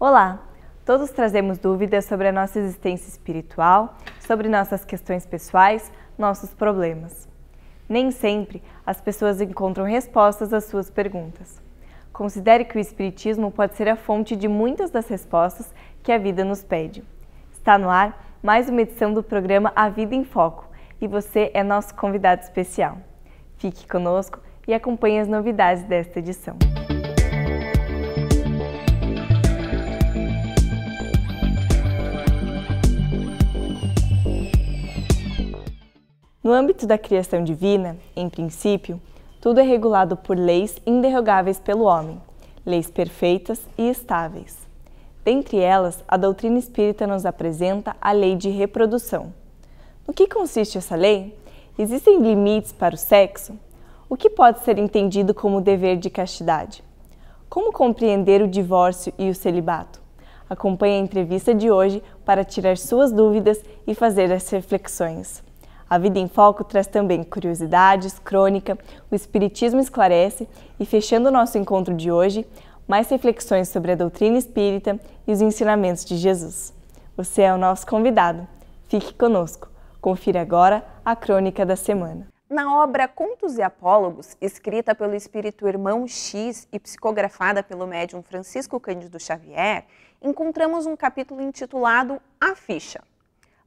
Olá! Todos trazemos dúvidas sobre a nossa existência espiritual, sobre nossas questões pessoais, nossos problemas. Nem sempre as pessoas encontram respostas às suas perguntas. Considere que o Espiritismo pode ser a fonte de muitas das respostas que a vida nos pede. Está no ar mais uma edição do programa A Vida em Foco e você é nosso convidado especial. Fique conosco e acompanhe as novidades desta edição. No âmbito da criação divina, em princípio, tudo é regulado por leis inderrogáveis pelo homem, leis perfeitas e estáveis. Dentre elas, a doutrina espírita nos apresenta a lei de reprodução. No que consiste essa lei? Existem limites para o sexo? O que pode ser entendido como dever de castidade? Como compreender o divórcio e o celibato? Acompanhe a entrevista de hoje para tirar suas dúvidas e fazer as reflexões. A Vida em Foco traz também curiosidades, crônica, o Espiritismo esclarece e, fechando o nosso encontro de hoje, mais reflexões sobre a doutrina espírita e os ensinamentos de Jesus. Você é o nosso convidado. Fique conosco. Confira agora a crônica da semana. Na obra Contos e Apólogos, escrita pelo espírito Irmão X e psicografada pelo médium Francisco Cândido Xavier, encontramos um capítulo intitulado A Ficha.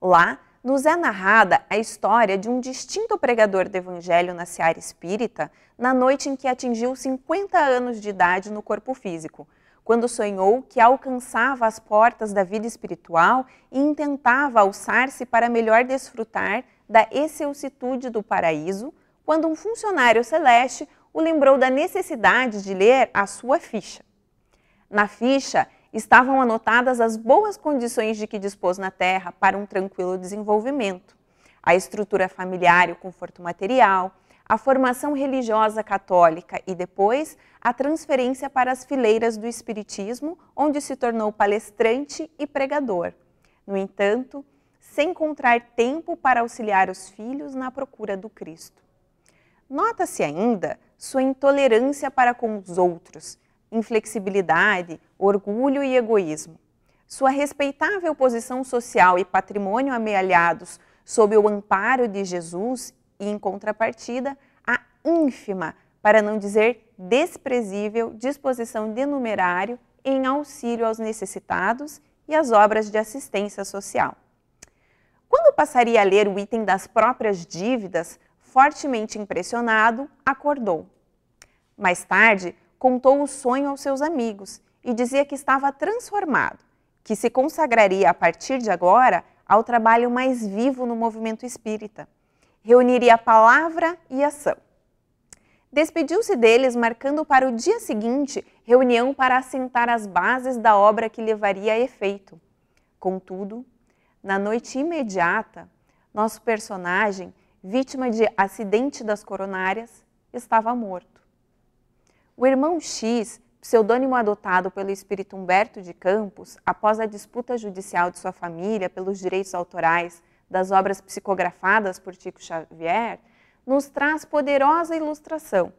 Lá, nos é narrada a história de um distinto pregador do Evangelho na seara espírita na noite em que atingiu 50 anos de idade no corpo físico, quando sonhou que alcançava as portas da vida espiritual e intentava alçar-se para melhor desfrutar da excelsitude do paraíso, quando um funcionário celeste o lembrou da necessidade de ler a sua ficha. Na ficha, estavam anotadas as boas condições de que dispôs na Terra para um tranquilo desenvolvimento, a estrutura familiar e o conforto material, a formação religiosa católica e depois a transferência para as fileiras do Espiritismo, onde se tornou palestrante e pregador. No entanto, sem encontrar tempo para auxiliar os filhos na procura do Cristo. Nota-se ainda sua intolerância para com os outros, inflexibilidade, orgulho e egoísmo. Sua respeitável posição social e patrimônio amealhados sob o amparo de Jesus e, em contrapartida, a ínfima, para não dizer desprezível, disposição de numerário em auxílio aos necessitados e às obras de assistência social. Quando passaria a ler o item das próprias dívidas, fortemente impressionado, acordou. Mais tarde, contou o sonho aos seus amigos e dizia que estava transformado, que se consagraria a partir de agora ao trabalho mais vivo no movimento espírita. Reuniria palavra e ação. Despediu-se deles, marcando para o dia seguinte reunião para assentar as bases da obra que levaria a efeito. Contudo, na noite imediata, nosso personagem, vítima de acidente das coronárias, estava morto. O Irmão X, pseudônimo adotado pelo espírito Humberto de Campos, após a disputa judicial de sua família pelos direitos autorais das obras psicografadas por Chico Xavier, nos traz poderosa ilustração.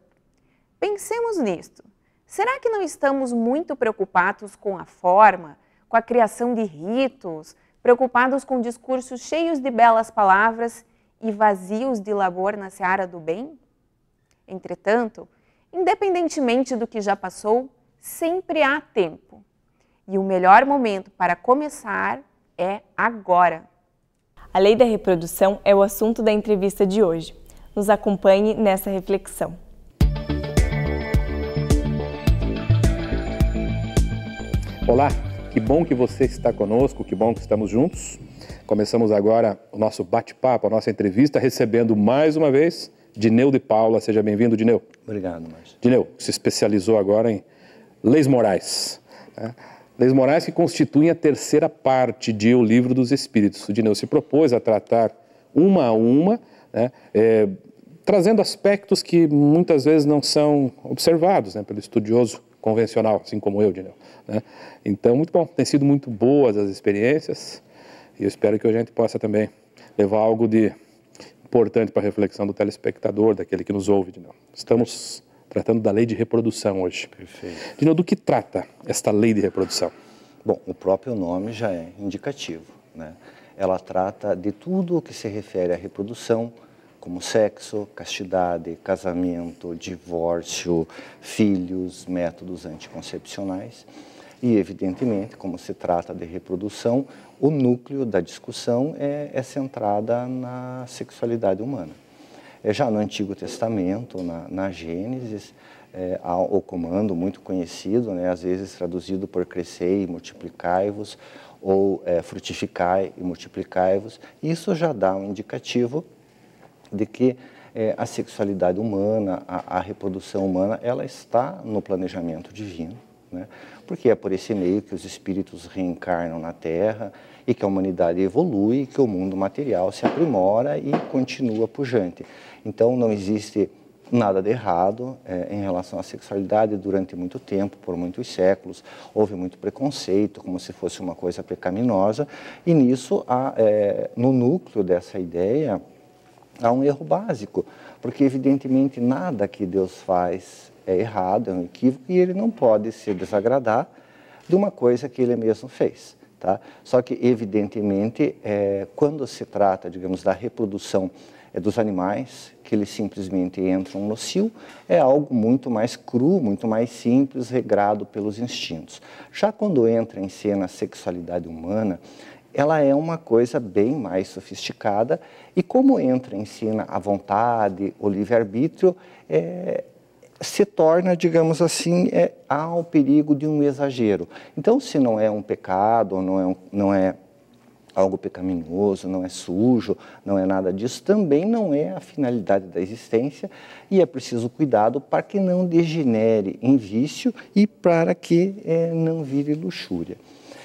Pensemos nisto. Será que não estamos muito preocupados com a forma, com a criação de ritos, preocupados com discursos cheios de belas palavras e vazios de labor na seara do bem? Entretanto, independentemente do que já passou, sempre há tempo. E o melhor momento para começar é agora. A lei da reprodução é o assunto da entrevista de hoje. Nos acompanhe nessa reflexão. Olá, que bom que você está conosco, que bom que estamos juntos. Começamos agora o nosso bate-papo, a nossa entrevista, recebendo mais uma vez Dineu de Paula. Seja bem-vindo, Dineu. Obrigado, Márcio. Dineu se especializou agora em leis morais. Né? Leis morais que constituem a terceira parte de O Livro dos Espíritos. O Dineu se propôs a tratar uma a uma, né? Trazendo aspectos que muitas vezes não são observados, né, pelo estudioso convencional, assim como eu, Dineu. Né? Então, muito bom. Tem sido muito boas as experiências e eu espero que a gente possa também levar algo de importante para a reflexão do telespectador, daquele que nos ouve, Dineu. Estamos tratando da lei de reprodução hoje. Perfeito. Dineu, do que trata esta lei de reprodução? Bom, o próprio nome já é indicativo, né? Ela trata de tudo o que se refere à reprodução, como sexo, castidade, casamento, divórcio, filhos, métodos anticoncepcionais. E, evidentemente, como se trata de reprodução, o núcleo da discussão é centrada na sexualidade humana. Já no Antigo Testamento, na Gênesis, há o comando muito conhecido, né, às vezes traduzido por crescei e multiplicai-vos, ou frutificai e multiplicai-vos. Isso já dá um indicativo de que a sexualidade humana, a reprodução humana, ela está no planejamento divino, né? Porque é por esse meio que os espíritos reencarnam na Terra e que a humanidade evolui, que o mundo material se aprimora e continua pujante. Então não existe nada de errado em relação à sexualidade. Durante muito tempo, por muitos séculos, houve muito preconceito, como se fosse uma coisa pecaminosa, e nisso, no núcleo dessa ideia, há um erro básico, porque evidentemente nada que Deus faz é errado, é um equívoco, e ele não pode se desagradar de uma coisa que ele mesmo fez, tá? Só que evidentemente quando se trata, digamos, da reprodução dos animais, que eles simplesmente entram no cio, é algo muito mais cru, muito mais simples, regrado pelos instintos. Já quando entra em cena a sexualidade humana, ela é uma coisa bem mais sofisticada, e como entra em cena a vontade, o livre-arbítrio, se torna, digamos assim, há o perigo de um exagero. Então, se não é um pecado, não é algo pecaminoso, não é sujo, não é nada disso, também não é a finalidade da existência, e é preciso cuidado para que não degenere em vício e para que não vire luxúria.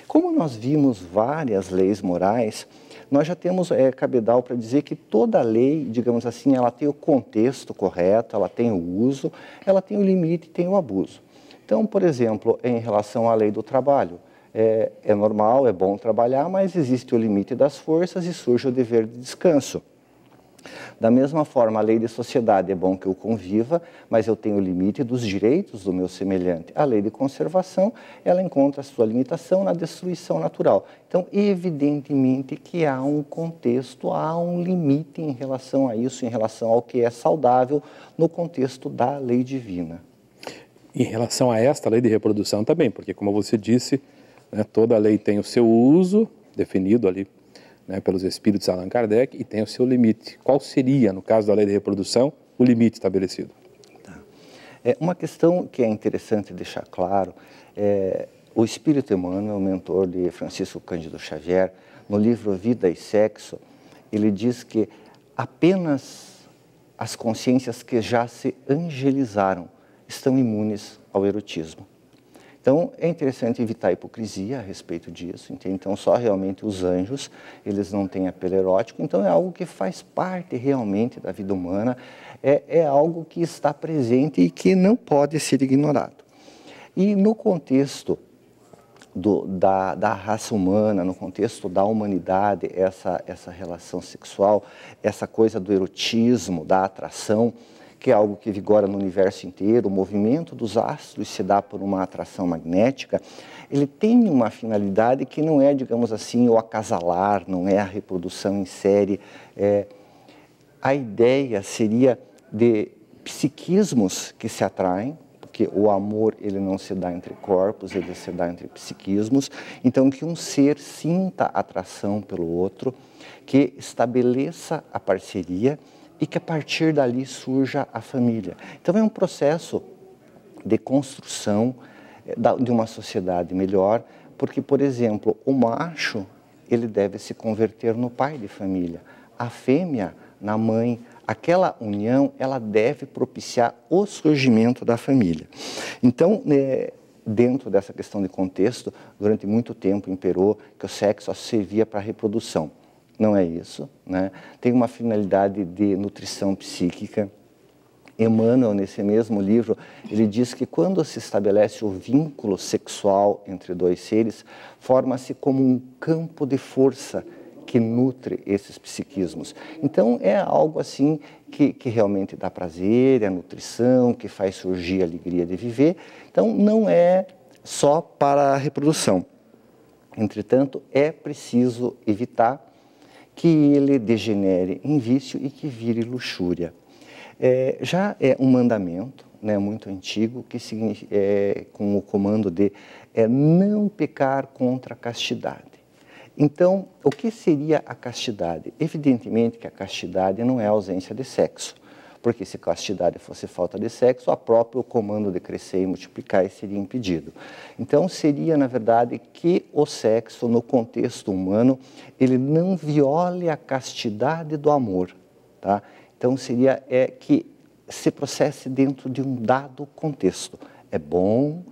Como nós vimos várias leis morais, nós já temos cabedal para dizer que toda lei, digamos assim, ela tem o contexto correto, ela tem o uso, ela tem o limite e tem o abuso. Então, por exemplo, em relação à lei do trabalho, é normal, é bom trabalhar, mas existe o limite das forças e surge o dever de descanso. Da mesma forma, a lei de sociedade é bom que eu conviva, mas eu tenho o limite dos direitos do meu semelhante. A lei de conservação, ela encontra a sua limitação na destruição natural. Então, evidentemente que há um contexto, há um limite em relação a isso, em relação ao que é saudável no contexto da lei divina. Em relação a esta lei de reprodução também, porque como você disse, né, toda lei tem o seu uso definido ali, né, pelos espíritos Allan Kardec, e tem o seu limite. Qual seria, no caso da lei de reprodução, o limite estabelecido? Tá. Uma questão que é interessante deixar claro, o Espírito Emmanuel, mentor de Francisco Cândido Xavier, no livro Vida e Sexo, ele diz que apenas as consciências que já se angelizaram estão imunes ao erotismo. Então, é interessante evitar a hipocrisia a respeito disso, entende? Então, só realmente os anjos, eles não têm apelo erótico, então é algo que faz parte realmente da vida humana, é algo que está presente e que não pode ser ignorado. E no contexto da raça humana, no contexto da humanidade, essa relação sexual, essa coisa do erotismo, da atração, que é algo que vigora no universo inteiro, o movimento dos astros se dá por uma atração magnética, ele tem uma finalidade que não é, digamos assim, o acasalar, não é a reprodução em série. A ideia seria de psiquismos que se atraem, porque o amor ele não se dá entre corpos, ele se dá entre psiquismos, então que um ser sinta atração pelo outro, que estabeleça a parceria, e que a partir dali surja a família. Então é um processo de construção de uma sociedade melhor, porque, por exemplo, o macho, ele deve se converter no pai de família, a fêmea na mãe. Aquela união, ela deve propiciar o surgimento da família. Então, dentro dessa questão de contexto, durante muito tempo imperou que o sexo só servia para a reprodução. Não é isso, né? Tem uma finalidade de nutrição psíquica. Emmanuel, nesse mesmo livro, ele diz que quando se estabelece o vínculo sexual entre dois seres, forma-se como um campo de força que nutre esses psiquismos. Então, é algo assim que realmente dá prazer, é nutrição, que faz surgir a alegria de viver. Então, não é só para a reprodução. Entretanto, é preciso evitar que ele degenere em vício e que vire luxúria. Já é um mandamento, né, muito antigo, que com o comando de não pecar contra a castidade. Então, o que seria a castidade? Evidentemente que a castidade não é a ausência de sexo, porque se castidade fosse falta de sexo, o próprio comando de crescer e multiplicar seria impedido. Então, seria, na verdade, que o sexo, no contexto humano, ele não viole a castidade do amor, tá? Então, seria que se processe dentro de um dado contexto. É bom,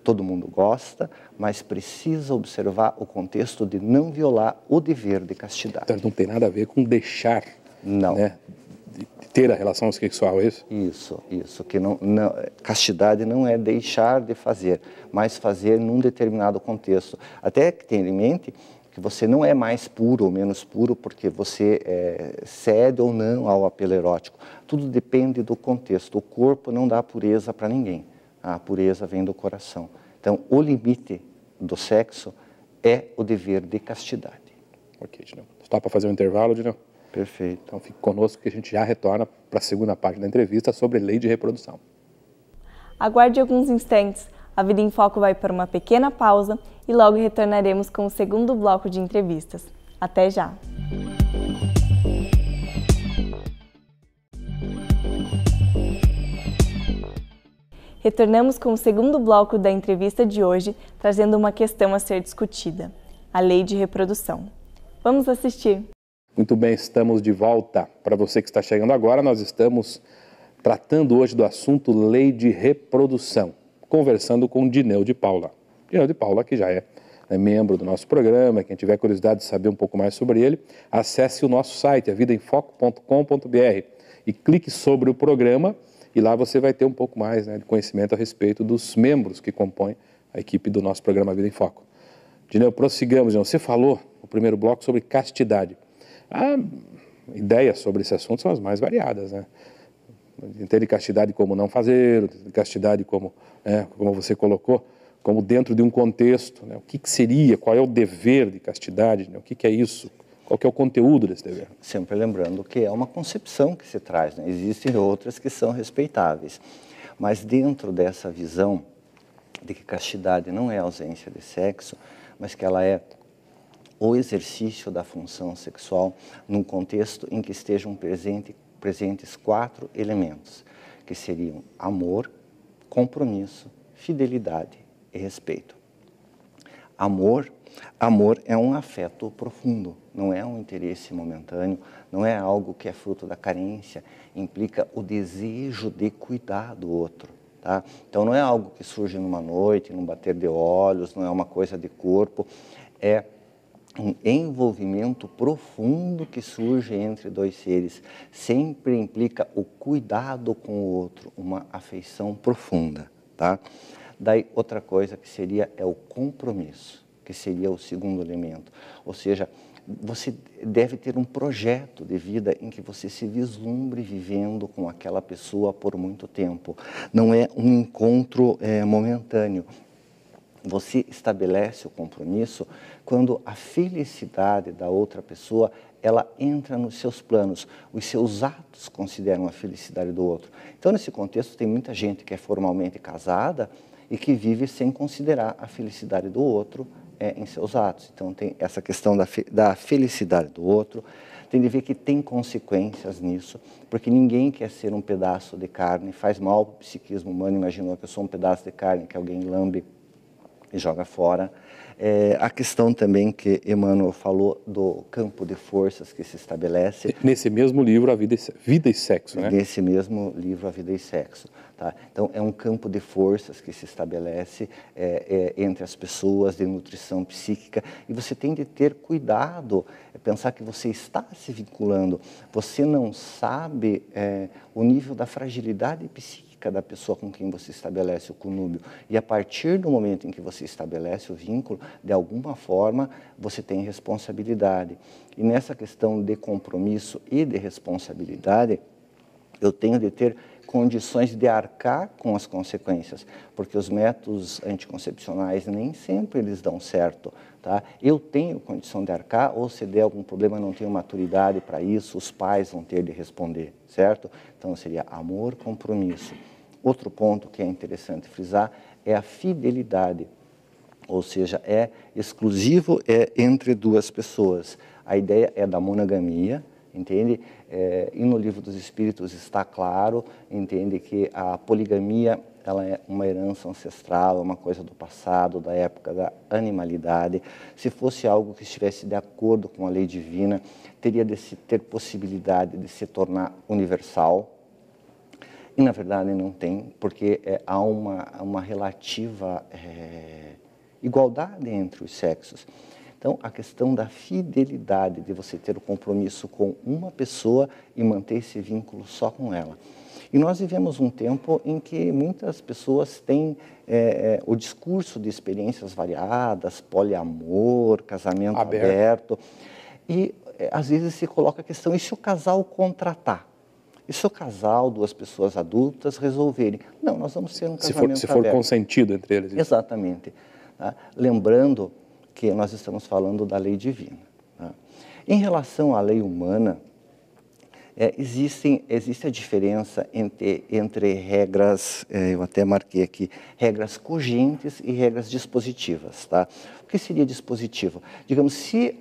todo mundo gosta, mas precisa observar o contexto de não violar o dever de castidade. Então, não tem nada a ver com deixar, não, né, de ter a relação sexual, é isso? Isso, que castidade não é deixar de fazer, mas fazer num determinado contexto. Até que tenha em mente que você não é mais puro ou menos puro porque você cede ou não ao apelo erótico. Tudo depende do contexto. O corpo não dá pureza para ninguém. A pureza vem do coração. Então, o limite do sexo é o dever de castidade. Ok, Dineu. Está para fazer um intervalo, Dineu? Perfeito. Então, fique conosco que a gente já retorna para a segunda parte da entrevista sobre lei de reprodução. Aguarde alguns instantes. A Vida em Foco vai para uma pequena pausa e logo retornaremos com o segundo bloco de entrevistas. Até já! Retornamos com o segundo bloco da entrevista de hoje, trazendo uma questão a ser discutida: a lei de reprodução. Vamos assistir! Muito bem, estamos de volta. Para você que está chegando agora, nós estamos tratando hoje do assunto lei de reprodução, conversando com Dineu de Paula. Dineu de Paula, que já é membro do nosso programa. Quem tiver curiosidade de saber um pouco mais sobre ele, acesse o nosso site, avidaemfoco.com.br, e clique sobre o programa, e lá você vai ter um pouco mais, né, de conhecimento a respeito dos membros que compõem a equipe do nosso programa Vida em Foco. Dineu, prossigamos. Você falou no primeiro bloco sobre castidade. A ideias sobre esse assunto são as mais variadas, né? Entende castidade como não fazer, castidade como, como você colocou, como dentro de um contexto, né? O que seria, qual é o dever de castidade, né? O que é isso, qual que é o conteúdo desse dever? Sempre lembrando que é uma concepção que se traz, né? Existem outras que são respeitáveis, mas dentro dessa visão de que castidade não é ausência de sexo, mas que ela é o exercício da função sexual num contexto em que estejam presentes 4 elementos, que seriam amor, compromisso, fidelidade e respeito. Amor é um afeto profundo, não é um interesse momentâneo, não é algo que é fruto da carência, implica o desejo de cuidar do outro. Tá? Então não é algo que surge numa noite, num bater de olhos, não é uma coisa de corpo, é um envolvimento profundo que surge entre 2 seres. Sempre implica o cuidado com o outro, uma afeição profunda. Tá? Daí outra coisa que seria o compromisso, que seria o segundo elemento. Ou seja, você deve ter um projeto de vida em que você se vislumbre vivendo com aquela pessoa por muito tempo. Não é um encontro momentâneo. Você estabelece o compromisso quando a felicidade da outra pessoa ela entra nos seus planos. Os seus atos consideram a felicidade do outro. Então, nesse contexto, tem muita gente que é formalmente casada e que vive sem considerar a felicidade do outro em seus atos. Então, tem essa questão da felicidade do outro. Tem de ver que tem consequências nisso, porque ninguém quer ser um pedaço de carne, faz mal para o psiquismo humano. Imaginou que eu sou um pedaço de carne que alguém lambe e joga fora. A questão também que Emmanuel falou do campo de forças que se estabelece. Nesse mesmo livro, A Vida e Sexo, né? Nesse mesmo livro, A Vida e Sexo. Tá? Então, é um campo de forças que se estabelece entre as pessoas, de nutrição psíquica, e você tem de ter cuidado, pensar que você está se vinculando, você não sabe o nível da fragilidade psíquica da pessoa com quem você estabelece o conúbio. E a partir do momento em que você estabelece o vínculo, de alguma forma, você tem responsabilidade. E nessa questão de compromisso e de responsabilidade, eu tenho de ter condições de arcar com as consequências, porque os métodos anticoncepcionais nem sempre eles dão certo, tá? Eu tenho condição de arcar, ou se der algum problema não tenho maturidade para isso, os pais vão ter de responder, certo? Então seria amor, compromisso. Outro ponto que é interessante frisar é a fidelidade, ou seja, é exclusivo, é entre duas pessoas. A ideia é da monogamia, entende? E no Livro dos Espíritos está claro, entende, que a poligamia ela é uma herança ancestral, é uma coisa do passado, da época da animalidade. Se fosse algo que estivesse de acordo com a lei divina, teria de se ter possibilidade de se tornar universal. E na verdade não tem, porque há uma relativa igualdade entre os sexos. Então, a questão da fidelidade, de você ter o compromisso com uma pessoa e manter esse vínculo só com ela. E nós vivemos um tempo em que muitas pessoas têm o discurso de experiências variadas, poliamor, casamento aberto. E às vezes se coloca a questão, e se o casal contratar? E se o casal, duas pessoas adultas, resolverem? Não, nós vamos ter um casamento aberto. Se for consentido entre eles. Isso. Exatamente. Tá? Lembrando que nós estamos falando da lei divina. Tá? Em relação à lei humana, existe a diferença entre regras, eu até marquei aqui, regras cogentes e regras dispositivas. Tá? O que seria dispositivo? Digamos, se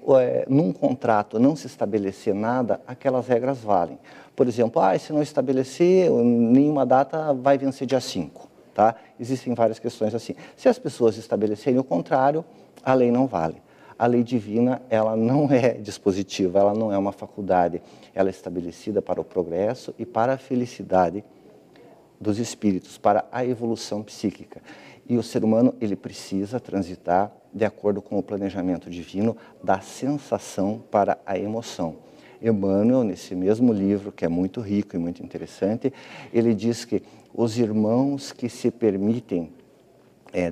num contrato não se estabelecer nada, aquelas regras valem. Por exemplo, se não estabelecer nenhuma data, vai vencer dia 5. Tá? Existem várias questões assim. Se as pessoas estabelecerem o contrário, a lei não vale. A lei divina, ela não é dispositiva, ela não é uma faculdade. Ela é estabelecida para o progresso e para a felicidade dos espíritos, para a evolução psíquica. E o ser humano, ele precisa transitar de acordo com o planejamento divino da sensação para a emoção. Emmanuel, nesse mesmo livro, que é muito rico e muito interessante, ele diz que os irmãos que se permitem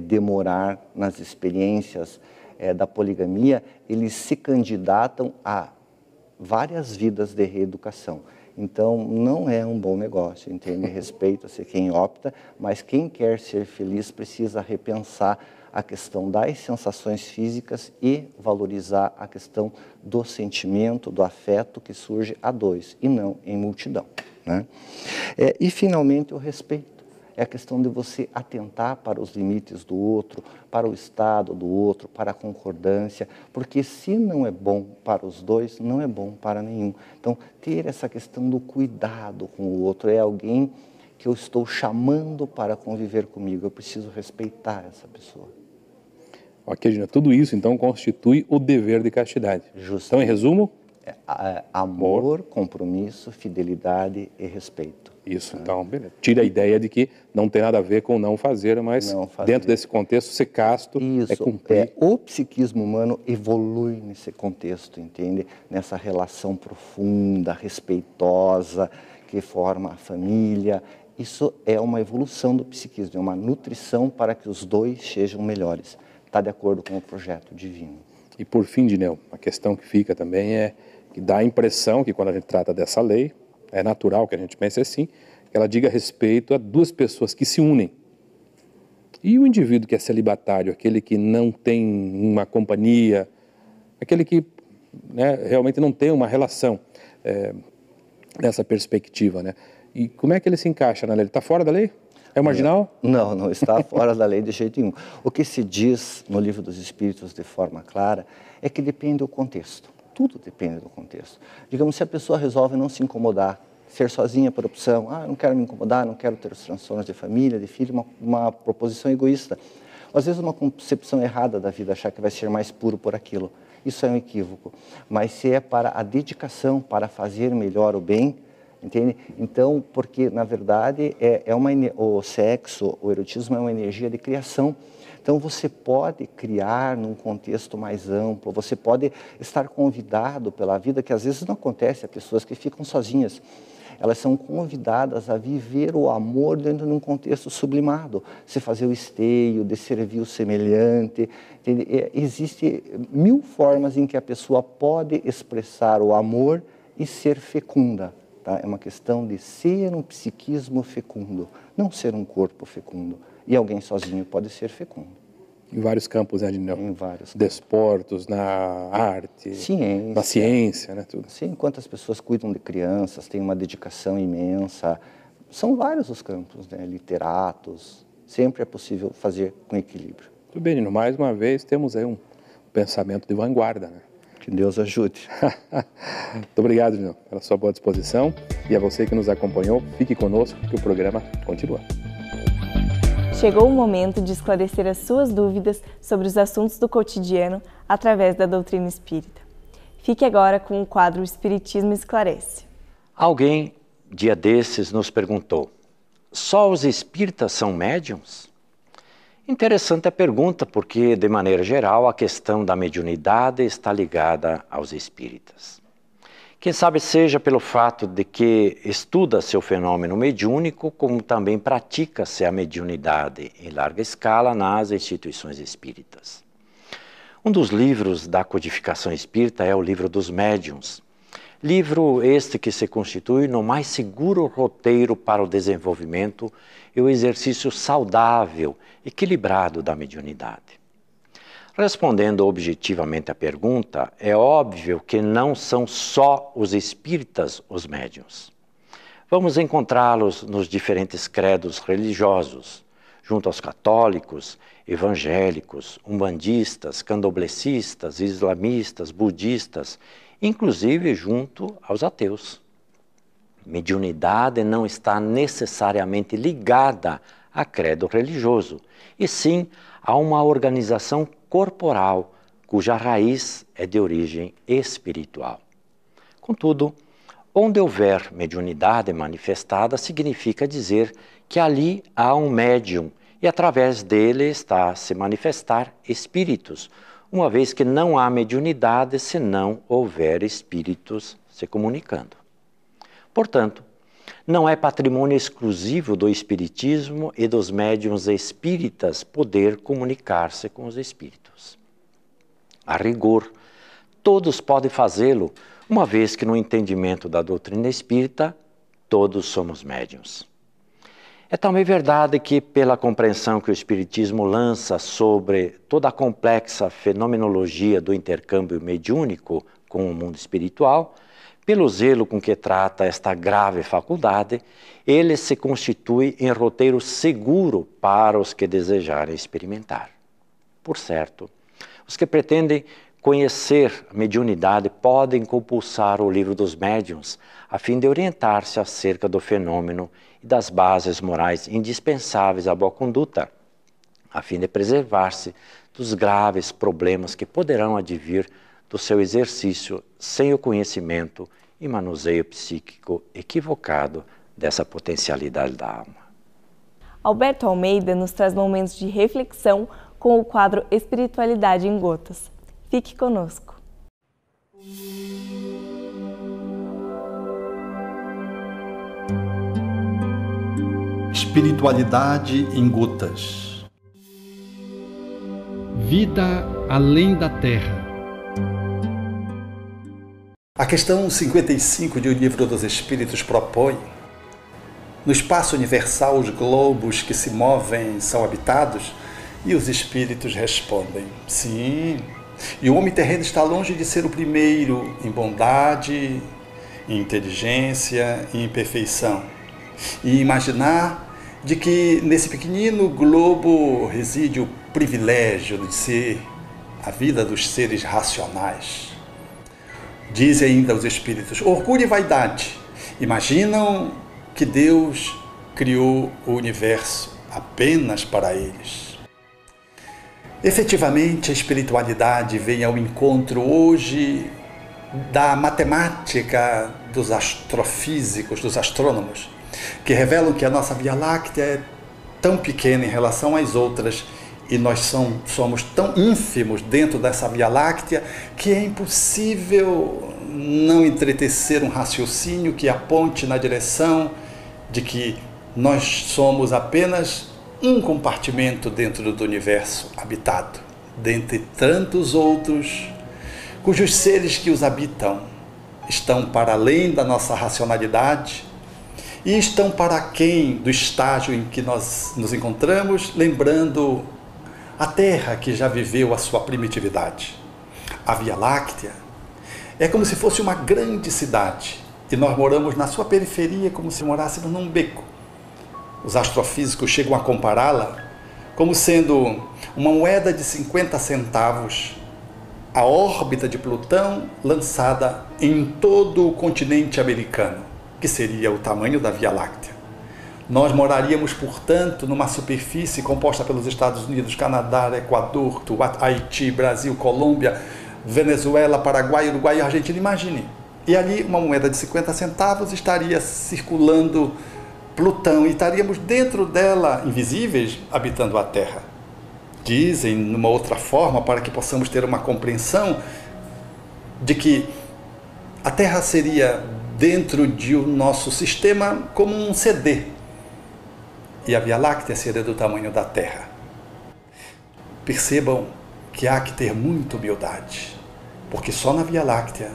demorar nas experiências da poligamia, eles se candidatam a várias vidas de reeducação. Então, não é um bom negócio, entende? Respeita-se quem opta, mas quem quer ser feliz precisa repensar a questão das sensações físicas e valorizar a questão do sentimento, do afeto que surge a dois e não em multidão, né? E, finalmente, o respeito. É a questão de você atentar para os limites do outro, para o estado do outro, para a concordância, porque se não é bom para os dois, não é bom para nenhum. Então, ter essa questão do cuidado com o outro, é alguém que eu estou chamando para conviver comigo, eu preciso respeitar essa pessoa. Ok, Gina, tudo isso então constitui o dever de castidade. Justamente. Então, em resumo? Amor, compromisso, fidelidade e respeito. Isso, então, beleza. Tira a ideia de que não tem nada a ver com não fazer, mas dentro desse contexto, ser casto é cumprir. O psiquismo humano evolui nesse contexto, entende? Nessa relação profunda, respeitosa, que forma a família. Isso é uma evolução do psiquismo, é uma nutrição para que os dois sejam melhores. Está de acordo com o projeto divino. E por fim, Dineu, a questão que fica também é que dá a impressão que quando a gente trata dessa lei, é natural que a gente pense assim, que ela diga respeito a duas pessoas que se unem. E o indivíduo que é celibatário, aquele que não tem uma companhia, aquele que realmente não tem uma relação nessa perspectiva, né? E como é que ele se encaixa na lei? Ele está fora da lei? É marginal? Não, não está fora da lei de jeito nenhum. O que se diz no Livro dos Espíritos de forma clara é que depende do contexto. Tudo depende do contexto. Digamos, se a pessoa resolve não se incomodar, ser sozinha por opção, não quero me incomodar, não quero ter os transtornos de família, de filho, uma proposição egoísta. Às vezes uma concepção errada da vida, achar que vai ser mais puro por aquilo. Isso é um equívoco. Mas se é para a dedicação, para fazer melhor o bem, entende? Então, porque na verdade o sexo, o erotismo é uma energia de criação. Então você pode criar num contexto mais amplo, você pode estar convidado pela vida, que às vezes não acontece a pessoas que ficam sozinhas. Elas são convidadas a viver o amor dentro de um contexto sublimado, se fazer o esteio, de servir o semelhante. Existem 1000 formas em que a pessoa pode expressar o amor e ser fecunda. tá? É uma questão de ser um psiquismo fecundo, não ser um corpo fecundo. E alguém sozinho pode ser fecundo. Em vários campos, né, Dineu? Em vários campos. Desportos, na arte, na ciência, né, tudo. Sim, quantas pessoas cuidam de crianças, têm uma dedicação imensa. São vários os campos, né? Literatos. Sempre é possível fazer com equilíbrio. Tudo bem, Nino. Mais uma vez temos aí um pensamento de vanguarda, né? Que Deus ajude. Muito obrigado, Nino, pela sua boa disposição. E a você que nos acompanhou, fique conosco que o programa continua. Chegou o momento de esclarecer as suas dúvidas sobre os assuntos do cotidiano através da doutrina espírita. Fique agora com o quadro Espiritismo Esclarece. Alguém, dia desses, nos perguntou: só os espíritas são médiums? Interessante a pergunta, porque, de maneira geral, a questão da mediunidade está ligada aos espíritas. Quem sabe seja pelo fato de que estuda-se o fenômeno mediúnico, como também pratica-se a mediunidade em larga escala nas instituições espíritas. Um dos livros da codificação espírita é o Livro dos Médiuns. Livro este que se constitui no mais seguro roteiro para o desenvolvimento e o exercício saudável, equilibrado da mediunidade. Respondendo objetivamente à pergunta, é óbvio que não são só os espíritas os médiuns. Vamos encontrá-los nos diferentes credos religiosos, junto aos católicos, evangélicos, umbandistas, candoblecistas, islamistas, budistas, inclusive junto aos ateus. Mediunidade não está necessariamente ligada a credo religioso, e sim a uma organização corporal, cuja raiz é de origem espiritual. Contudo, onde houver mediunidade manifestada, significa dizer que ali há um médium e através dele está a se manifestar espíritos, uma vez que não há mediunidade se não houver espíritos se comunicando. Portanto, não é patrimônio exclusivo do espiritismo e dos médiuns espíritas poder comunicar-se com os espíritos. A rigor, todos podem fazê-lo, uma vez que no entendimento da doutrina espírita, todos somos médiuns. É também verdade que, pela compreensão que o espiritismo lança sobre toda a complexa fenomenologia do intercâmbio mediúnico com o mundo espiritual, pelo zelo com que trata esta grave faculdade, ele se constitui em roteiro seguro para os que desejarem experimentar. Por certo, os que pretendem conhecer a mediunidade podem compulsar o Livro dos Médiuns a fim de orientar-se acerca do fenômeno e das bases morais indispensáveis à boa conduta, a fim de preservar-se dos graves problemas que poderão advir do seu exercício sem o conhecimento e manuseio psíquico equivocado dessa potencialidade da alma. Alberto Almeida nos traz momentos de reflexão com o quadro Espiritualidade em Gotas. Fique conosco. Espiritualidade em Gotas. Vida além da Terra. A questão 55 de O Livro dos Espíritos propõe: no espaço universal os globos que se movem são habitados? E os espíritos respondem: sim. E o homem terreno está longe de ser o primeiro em bondade, em inteligência e em perfeição. E imaginar de que nesse pequenino globo reside o privilégio de ser a vida dos seres racionais. Dizem ainda os espíritos: orgulho e vaidade imaginam que Deus criou o universo apenas para eles. Efetivamente, a espiritualidade vem ao encontro hoje da matemática dos astrofísicos, dos astrônomos, que revelam que a nossa Via Láctea é tão pequena em relação às outras e nós somos tão ínfimos dentro dessa Via Láctea que é impossível não entretecer um raciocínio que aponte na direção de que nós somos apenas um compartimento dentro do universo habitado, dentre tantos outros, cujos seres que os habitam estão para além da nossa racionalidade e estão para aquém do estágio em que nós nos encontramos, lembrando a Terra que já viveu a sua primitividade. A Via Láctea é como se fosse uma grande cidade e nós moramos na sua periferia como se morássemos num beco. Os astrofísicos chegam a compará-la como sendo uma moeda de 50 centavos, a órbita de Plutão lançada em todo o continente americano, que seria o tamanho da Via Láctea. Nós moraríamos, portanto, numa superfície composta pelos Estados Unidos, Canadá, Equador, Haiti, Brasil, Colômbia, Venezuela, Paraguai, Uruguai e Argentina, imagine. E ali uma moeda de 50 centavos estaria circulando Plutão e estaríamos dentro dela, invisíveis, habitando a Terra. Dizem, numa outra forma, para que possamos ter uma compreensão de que a Terra seria dentro de o nosso sistema como um CD e a Via Láctea seria do tamanho da Terra. Percebam que há que ter muita humildade, porque só na Via Láctea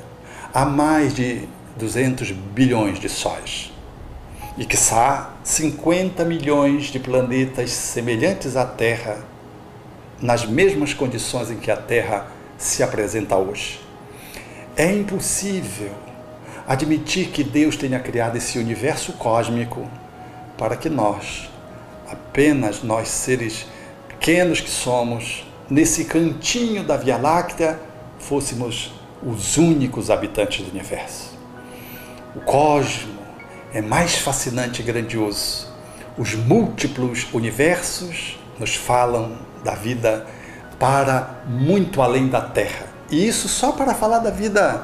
há mais de 200 bilhões de sóis e quiçá 50 milhões de planetas semelhantes à Terra nas mesmas condições em que a Terra se apresenta hoje. É impossível admitir que Deus tenha criado esse universo cósmico para que nós, apenas nós seres pequenos que somos, nesse cantinho da Via Láctea, fôssemos os únicos habitantes do universo. O cosmo é mais fascinante e grandioso. Os múltiplos universos nos falam da vida para muito além da Terra. E isso só para falar da vida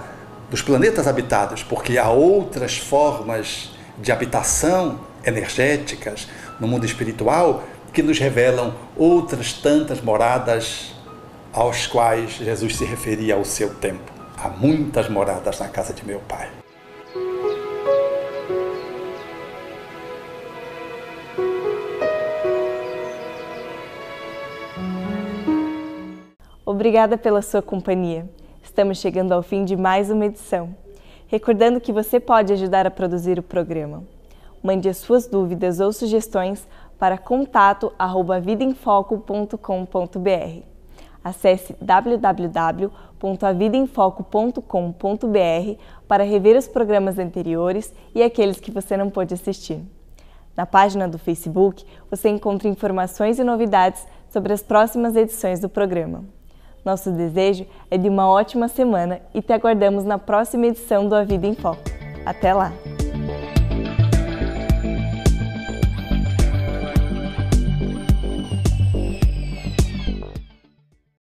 dos planetas habitados, porque há outras formas de habitação energéticas no mundo espiritual que nos revelam outras tantas moradas aos quais Jesus se referia ao seu tempo. Há muitas moradas na casa de meu Pai. Obrigada pela sua companhia. Estamos chegando ao fim de mais uma edição. Recordando que você pode ajudar a produzir o programa. Mande as suas dúvidas ou sugestões para contato@avidaemfoco.com.br. Acesse www.avidaemfoco.com.br para rever os programas anteriores e aqueles que você não pôde assistir. Na página do Facebook, você encontra informações e novidades sobre as próximas edições do programa. Nosso desejo é de uma ótima semana e te aguardamos na próxima edição do A Vida em Foco. Até lá!